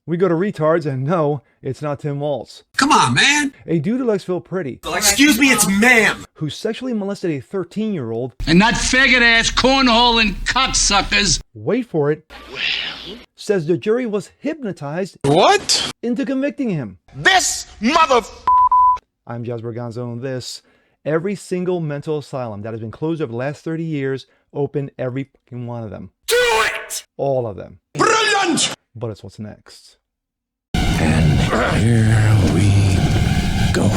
We go to retards, and no, it's not Tim Waltz. Come on, man. A dude who likes Phil Pretty, Excuse me, it's ma'am. who sexually molested a 13-year-old, And not faggot-ass cornhole and cocksuckers. wait for it, says the jury was hypnotized What? into convicting him. This mother... I'm Jasper Gonzo, and this, every single mental asylum that has been closed over the last 30 years, open every fucking one of them. Do it! All of them. Brilliant! But it's what's next. And here we go.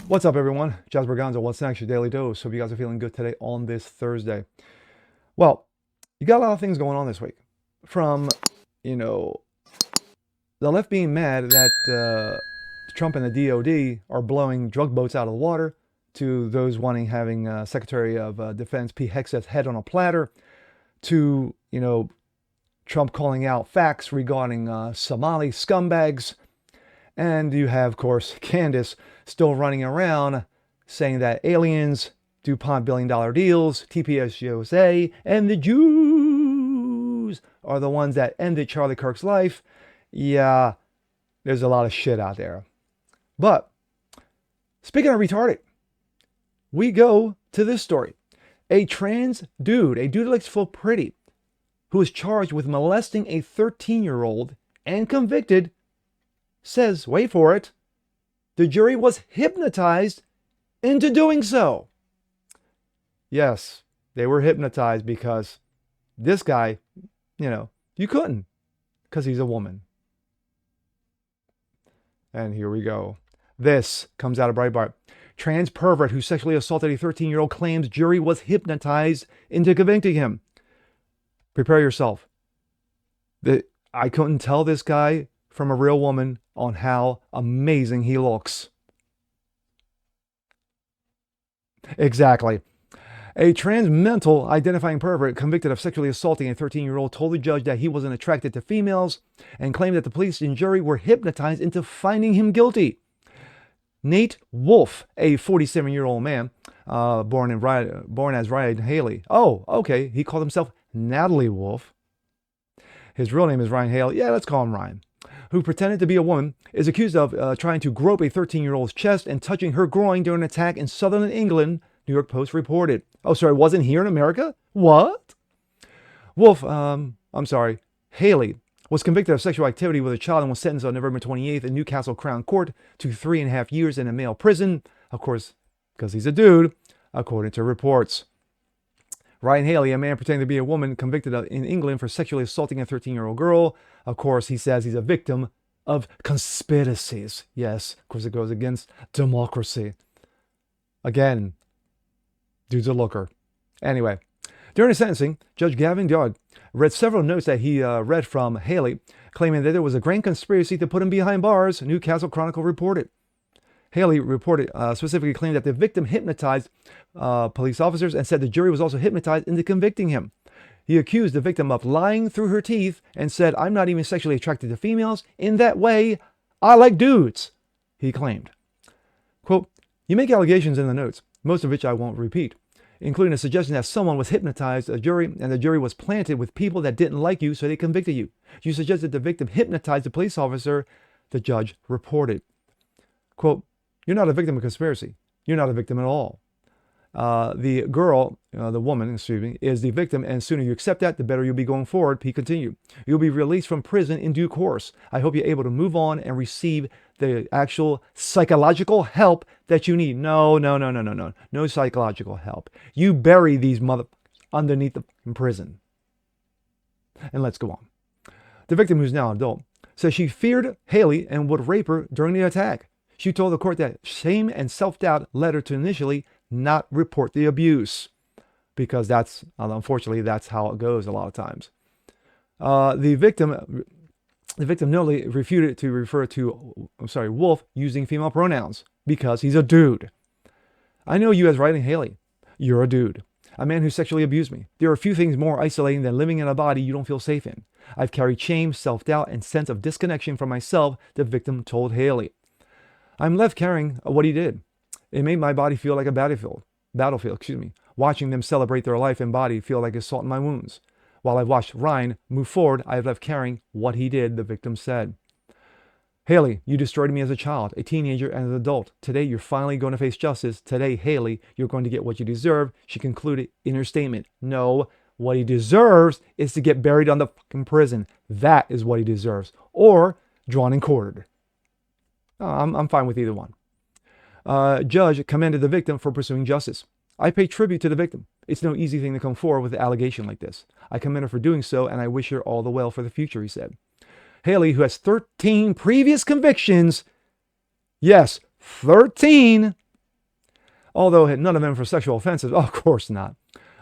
What's up, everyone? Jasper Gonzo, what's next? Your daily dose. Hope you guys are feeling good today on this Thursday. Well, you got a lot of things going on this week. From, the left being mad that Trump and the DOD are blowing drug boats out of the water, to those wanting having Secretary of Defense Pete Hegseth's head on a platter, to, Trump calling out facts regarding Somali scumbags. And you have, of course, Candace still running around saying that aliens, DuPont billion-dollar deals, TPS USA, and the Jews are the ones that ended Charlie Kirk's life. Yeah, there's a lot of shit out there. But, speaking of retarded, we go to this story. A trans dude, a dude that likes Phil Pretty, who is charged with molesting a 13-year-old and convicted, says, wait for it, the jury was hypnotized into doing so. Yes, they were hypnotized because this guy, you couldn't, because he's a woman. And here we go. This comes out of Breitbart. Trans pervert who sexually assaulted a 13-year-old claims jury was hypnotized into convicting him. Prepare yourself. I couldn't tell this guy from a real woman on how amazing he looks. Exactly. A trans mental identifying pervert convicted of sexually assaulting a 13-year-old told the judge that he wasn't attracted to females and claimed that the police and jury were hypnotized into finding him guilty. Nate Wolf, a 47-year-old man, born as Ryan Haley. Oh, okay. He called himself Natalie Wolf. His real name is Ryan Haley. Yeah, let's call him Ryan. Who pretended to be a woman, is accused of trying to grope a 13-year-old's chest and touching her groin during an attack in southern England, New York Post reported. Oh, sorry, wasn't here in America? What? Wolf, Haley was convicted of sexual activity with a child and was sentenced on November 28th in Newcastle Crown Court to 3.5 years in a male prison. Of course, because he's a dude, according to reports. Ryan Haley, a man pretending to be a woman, convicted in England for sexually assaulting a 13-year-old girl. Of course, he says he's a victim of conspiracies. Yes, of course, it goes against democracy. Again, dude's a looker. Anyway, during the sentencing, Judge Gavin Dodd read several notes that he read from Haley, claiming that there was a grand conspiracy to put him behind bars, Newcastle Chronicle reported. Haley reported specifically claimed that the victim hypnotized police officers and said the jury was also hypnotized into convicting him. He accused the victim of lying through her teeth and said, "I'm not even sexually attracted to females. In that way, I like dudes," he claimed. Quote, "You make allegations in the notes, most of which I won't repeat, including a suggestion that someone was hypnotized a jury and the jury was planted with people that didn't like you, so they convicted you. You suggested the victim hypnotized the police officer," the judge reported. Quote, "You're not a victim of conspiracy. You're not a victim at all. The girl, the woman, is the victim, and the sooner you accept that, the better you'll be going forward," he continued. "You'll be released from prison in due course. I hope you're able to move on and receive the actual psychological help that you need." No psychological help. You bury these motherfuckers underneath the prison. And let's go on. The victim, who's now an adult, says she feared Haley and would rape her during the attack. She told the court that shame and self-doubt led her to initially not report the abuse, because unfortunately, that's how it goes a lot of times. The victim nearly refuted to refer to, Wolf using female pronouns because he's a dude. "I know you as Ryan Haley. You're a dude. A man who sexually abused me. There are few things more isolating than living in a body you don't feel safe in. I've carried shame, self-doubt, and sense of disconnection from myself," the victim told Haley. "I'm left carrying what he did. It made my body feel like a battlefield. battlefield, excuse me, watching them celebrate their life and body feel like it's salt in my wounds. While I've watched Ryan move forward, I have left carrying what he did, the victim said. Haley, you destroyed me as a child, a teenager, and an adult. Today, you're finally going to face justice. Today, Haley, you're going to get what you deserve, she concluded in her statement. No, what he deserves is to get buried on the fucking prison. That is what he deserves. Or drawn and quartered. I'm fine with either one. Judge commended the victim for pursuing justice. I pay tribute to the victim. It's no easy thing to come forward with an allegation like this. I commend her for doing so, and I wish her all the well for the future, he said. Haley, who has 13 previous convictions, yes, 13, although none of them for sexual offenses, of course not.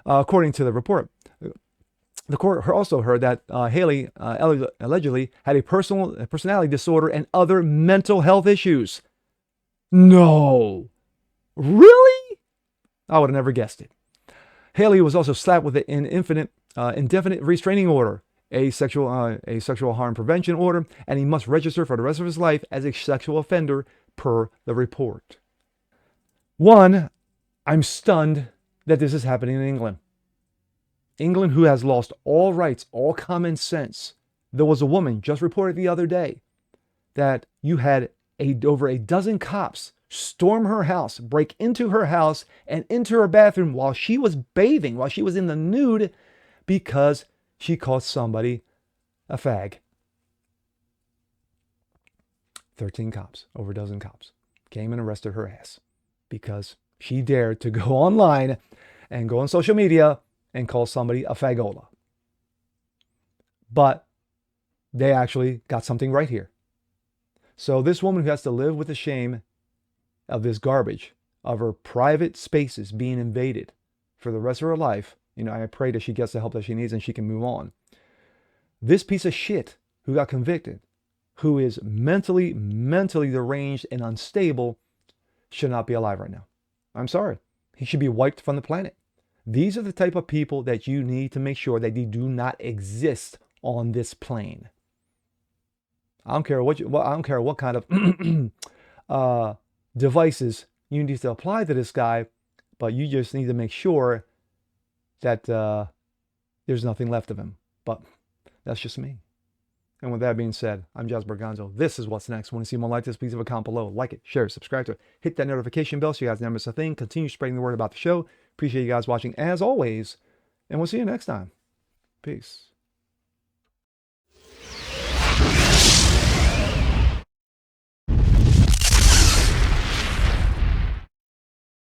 According to the report, the court also heard that Haley allegedly had a personality disorder and other mental health issues. No. Really? I would have never guessed it. Haley was also slapped with an indefinite restraining order, a sexual harm prevention order, and he must register for the rest of his life as a sexual offender per the report. One, I'm stunned that this is happening in England. England, who has lost all rights, all common sense. There was a woman just reported the other day that you had over a dozen cops storm her house, break into her house and into her bathroom while she was bathing, while she was in the nude, because she called somebody a fag. 13 cops, over a dozen cops, came and arrested her ass because she dared to go online and go on social media and call somebody a fagola. But they actually got something right here. So this woman who has to live with the shame of this garbage, of her private spaces being invaded for the rest of her life, I pray that she gets the help that she needs and she can move on. This piece of shit who got convicted, who is mentally deranged and unstable, should not be alive right now. I'm sorry. He should be wiped from the planet. These are the type of people that you need to make sure that they do not exist on this plane. I don't care what kind of devices you need to apply to this guy, but you just need to make sure that there's nothing left of him. But that's just me. And with that being said, I'm Jasper Gonzo. This is What's Next. Want to see more like this? Please leave a comment below. Like it, share it, subscribe to it. Hit that notification bell so you guys never miss a thing. Continue spreading the word about the show. Appreciate you guys watching as always. And we'll see you next time. Peace.